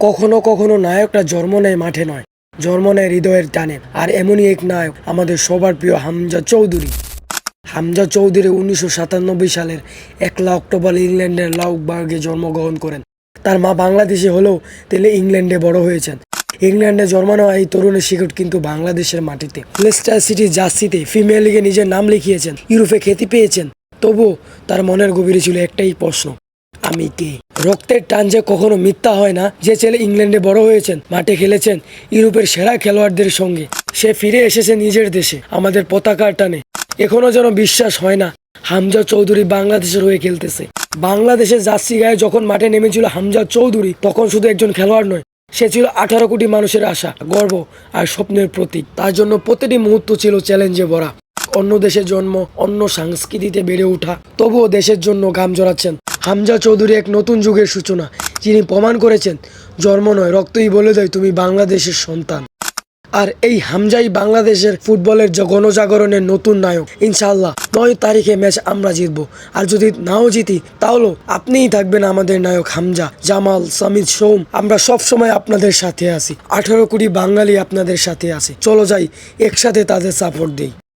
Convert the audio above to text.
কখনো কখনো নায়করা জন্ম নেয় মাঠে নয়, জন্ম নেয় হৃদয়ের টানে। আর এমনই এক নায়ক আমাদের সবার প্রিয় হামজা চৌধুরী। হামজা চৌধুরী 1997 সালের 1 অক্টোবর ইংল্যান্ডের লাউকবার্গে জন্মগ্রহণ করেন। তার মা বাংলাদেশি হলেও তিনি ইংল্যান্ডে বড় হয়েছেন। ইংল্যান্ডে জন্মানো এই তরুণের শিকড় কিন্তু বাংলাদেশের মাটিতে। লেস্টার সিটি জার্সিতে প্রিমিয়ার লিগে নিজের নাম লিখিয়েছেন, ইউরোপে খ্যাতি পেয়েছেন। তবুও তার মনের গভীরে ছিল একটাই প্রশ্ন, আমি কে? রক্তের টান যে কখনো মিথ্যা হয় না। যে ছেলে ইংল্যান্ডে বড় হয়েছেন, মাঠে খেলেছেন ইউরোপের সেরা খেলোয়াড়দের সঙ্গে, সে ফিরে এসেছে নিজের দেশে আমাদের পতাকার টানে। এখনো যেন বিশ্বাস হয় না হামজা চৌধুরী বাংলাদেশের হয়ে খেলতেছে। বাংলাদেশের জার্সি গায়ে যখন মাঠে নেমেছিল হামজা চৌধুরী, তখন শুধু একজন খেলোয়াড় নয়, সে ছিল 18 কোটি মানুষের আশা, গর্ব আর স্বপ্নের প্রতীক। তার জন্য প্রতিটি মুহূর্ত ছিল চ্যালেঞ্জে ভরা। অন্য দেশের জন্ম, অন্য সংস্কৃতিতে বেড়ে ওঠা, তবুও দেশের জন্য ঘাম জড়াচ্ছেন। হামজা চৌধুরী এক নতুন যুগের সূচনা, যিনি প্রমাণ করেছেন জন্ম নয়, রক্তই বলে দেয় তুমি বাংলাদেশের সন্তান। আর এই হামজাই বাংলাদেশের ফুটবলের গণজাগরণের নতুন নায়ক। ইনশাআল্লাহ 9 তারিখে ম্যাচ আমরা জিতবো। আর যদি নাও জিতি, তাহলেও আপনিই থাকবেন আমাদের নায়ক হামজা, জামাল, সামিদ, সৌম। আমরা সব সময় আপনাদের সাথে আছি। 18 কোটি বাঙালি আপনাদের সাথে আছে। চলো যাই একসাথে তাদের সাপোর্ট দিই।